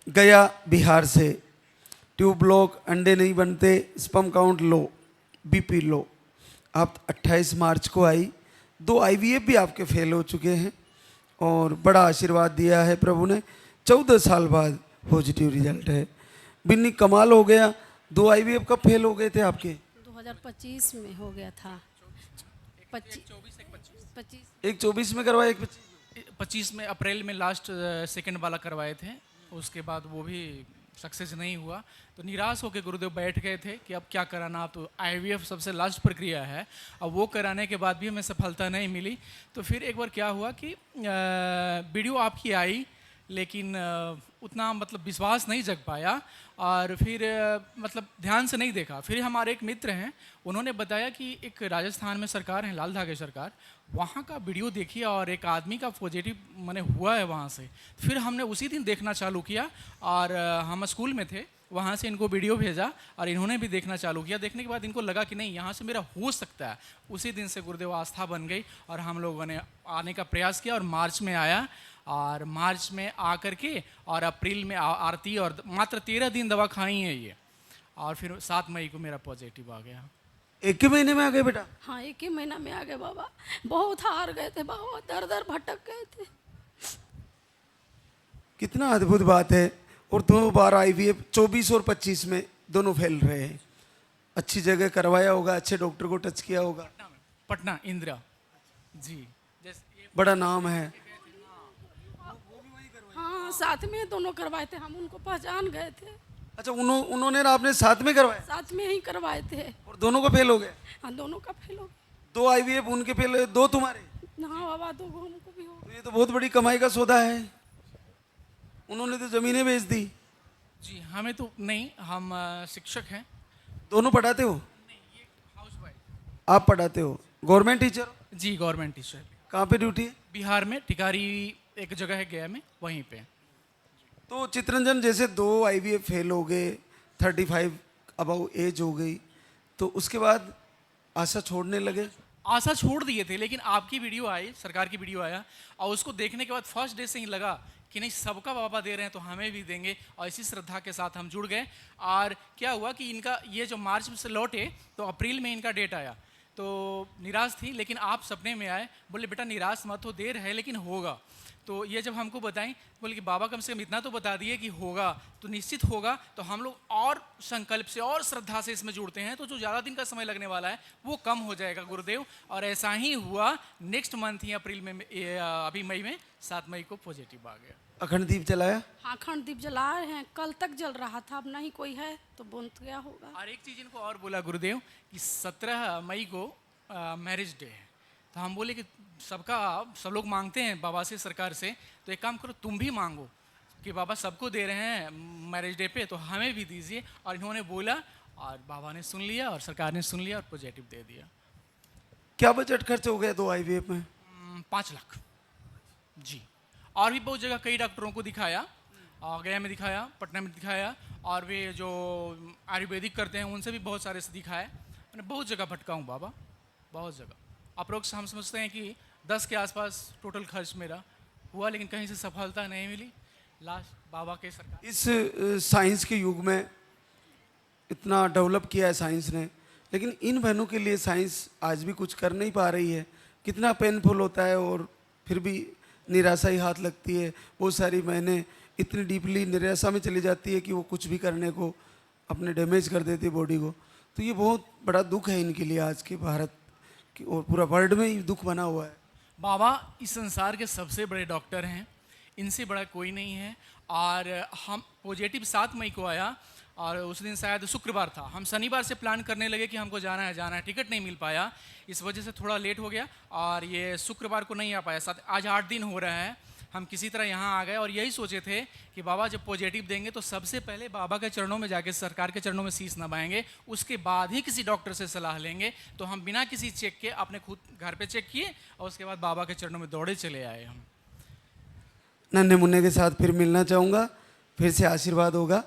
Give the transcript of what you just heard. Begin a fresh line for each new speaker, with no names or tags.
गया बिहार से, tube block, अंडे नहीं बनते, sperm count low, BP low. आप 28 मार्च को आई, 2 आईवीएफ भी आपके फेल हो चुके हैं और बड़ा आशीर्वाद दिया है प्रभु ने। 14 साल बाद पॉजिटिव रिजल्ट है। बिन्नी कमाल हो गया। 2 आईवीएफ कब फेल हो गए थे आपके?
2025 में हो गया था। 25
एक 24 में करवाया, एक
25 में अप्रैल में लास्ट सेकंड वाला करवाए थे। उसके बाद वो भी सक्सेस नहीं हुआ, तो निराश होकर गुरुदेव बैठ गए थे कि अब क्या कराना। तो आईवीएफ सबसे लास्ट प्रक्रिया है, अब वो कराने के बाद भी हमें सफलता नहीं मिली। तो फिर एक बार क्या हुआ कि वीडियो आपकी आई, लेकिन उतना मतलब विश्वास नहीं जग पाया और फिर मतलब ध्यान से नहीं देखा। फिर हमारे एक मित्र हैं, उन्होंने बताया कि एक राजस्थान में सरकार है, लाल धागे सरकार, वहाँ का वीडियो देखिए और एक आदमी का पॉजिटिव मैंने हुआ है वहाँ से। फिर हमने उसी दिन देखना चालू किया और हम स्कूल में थे, वहाँ से इनको वीडियो भेजा और इन्होंने भी देखना चालू किया। देखने के बाद इनको लगा कि नहीं, यहाँ से मेरा हो सकता है। उसी दिन से गुरुदेव आस्था बन गई और हम लोगों ने आने का प्रयास किया और मार्च में आया। और मार्च में आकर के और अप्रैल में आरती और मात्र 13 दिन दवा खाई है ये, और फिर 7 मई को मेरा पॉजिटिव आ गया।
एक ही महीने में आ गए बेटा?
हाँ, एक ही महीना में आ गए बाबा। बहुत हार गए थे बाबा, दर दर भटक गए थे।
कितना अद्भुत बात है। और 2 बार आईवीएफ 24 और 25 में दोनों फैल रहे हैं। अच्छी जगह करवाया होगा, अच्छे डॉक्टर को टच किया होगा।
पटना इंदिरा जी,
बड़ा नाम है।
हाँ, साथ में दोनों करवाए थे, हम उनको पहचान गए थे।
अच्छा, उन्होंने और आपने साथ में करवाया?
साथ में ही करवाए थे।
और दोनों को फेल हो गए?
हाँ, दोनों का फेल हो गया।
2 आईवीएफ उनके फेल, 2 तुम्हारे?
हाँ बाबा, 2 हमको भी हो
तो ये तो बहुत बड़ी कमाई का सौदा है। उन्होंने तो जमीनें बेच दी।
जी हमें तो नहीं, हम शिक्षक हैं।
दोनों पढ़ाते हो?
नहीं, ये हाउसवाइफ।
आप पढ़ाते हो? Government teacher?
जी गवर्नमेंट टीचर।
कहाँ पे ड्यूटी है?
बिहार में टिकारी एक जगह है गया में, वहीं पे।
तो चित्रंजन, जैसे 2 आईवीएफ फेल हो गए, 35 अबाउ एज हो गई, तो उसके बाद आशा छोड़ने लगे?
आशा छोड़ दिए थे, लेकिन आपकी वीडियो आई, सरकार की वीडियो आया और उसको देखने के बाद फर्स्ट डे से ही लगा कि नहीं, सबका बाबा दे रहे हैं तो हमें भी देंगे। और इसी श्रद्धा के साथ हम जुड़ गए। और क्या हुआ कि इनका ये जो मार्च से लौटे तो अप्रैल में इनका डेट आया। तो निराश थी, लेकिन आप सपने में आए, बोले बेटा निराश मत हो, देर है लेकिन होगा। तो ये जब हमको बताएं, बोले कि बाबा कम से कम इतना तो बता दिए कि होगा, तो निश्चित होगा। तो हम लोग और संकल्प से और श्रद्धा से इसमें जुड़ते हैं, तो जो ज़्यादा दिन का समय लगने वाला है वो कम हो जाएगा गुरुदेव। और ऐसा ही हुआ। नेक्स्ट मंथ ही अप्रैल में, अभी मई में 7 मई को पॉजिटिव आ गया।
अखंड दीप जलाया?
हाँ, अखंड दीप जलाए हैं। कल तक जल रहा था, अब नहीं कोई है तो बंद गया होगा।
और एक चीज़ इनको और बोला गुरुदेव कि 17 मई को मैरिज डे है। तो हम बोले कि सब लोग मांगते हैं बाबा से, सरकार से, तो एक काम करो तुम भी मांगो कि बाबा सबको दे रहे हैं मैरिज डे पे, तो हमें भी दीजिए। और इन्होंने बोला और बाबा ने सुन लिया और सरकार ने सुन लिया और पॉजिटिव दे दिया।
क्या बजट खर्च हो गया 2 आईवीएफ में?
5 लाख जी। और भी बहुत जगह कई डॉक्टरों को दिखाया, गया में दिखाया, पटना में दिखाया, और वे जो आयुर्वेदिक करते हैं उनसे भी बहुत सारे से दिखाया। मैंने बहुत जगह भटका हूँ बाबा, बहुत जगह। अप्रोक्स हम समझते हैं कि 10 के आसपास टोटल खर्च मेरा हुआ, लेकिन कहीं से सफलता नहीं मिली। लास्ट बाबा के सरकार।
इस साइंस के युग में इतना डेवलप किया है साइंस ने, लेकिन इन बहनों के लिए साइंस आज भी कुछ कर नहीं पा रही है। कितना पेनफुल होता है और फिर भी निराशा ही हाथ लगती है। बहुत सारी बहनें इतनी डीपली निराशा में चली जाती है कि वो कुछ भी करने को अपने डैमेज कर देती है बॉडी को। तो ये बहुत बड़ा दुख है इनके लिए आज के भारत की, और पूरा वर्ल्ड में ही दुख बना हुआ है।
बाबा इस संसार के सबसे बड़े डॉक्टर हैं, इनसे बड़ा कोई नहीं है। और हम पॉजिटिव 7 मई को आया और उस दिन शायद शुक्रवार था। हम शनिवार से प्लान करने लगे कि हमको जाना है, टिकट नहीं मिल पाया, इस वजह से थोड़ा लेट हो गया और ये शुक्रवार को नहीं आ पाया। आज 8 दिन हो रहा है, हम किसी तरह यहाँ आ गए और यही सोचे थे कि बाबा जब पॉजिटिव देंगे तो सबसे पहले बाबा के चरणों में जाके, सरकार के चरणों में शीश नवाएंगे, उसके बाद ही किसी डॉक्टर से सलाह लेंगे। तो हम बिना किसी चेक के अपने खुद घर पे चेक किए और उसके बाद बाबा के चरणों में दौड़े चले आए हम।
नन्हे मुन्ने के साथ फिर मिलना चाहूँगा, फिर से आशीर्वाद होगा।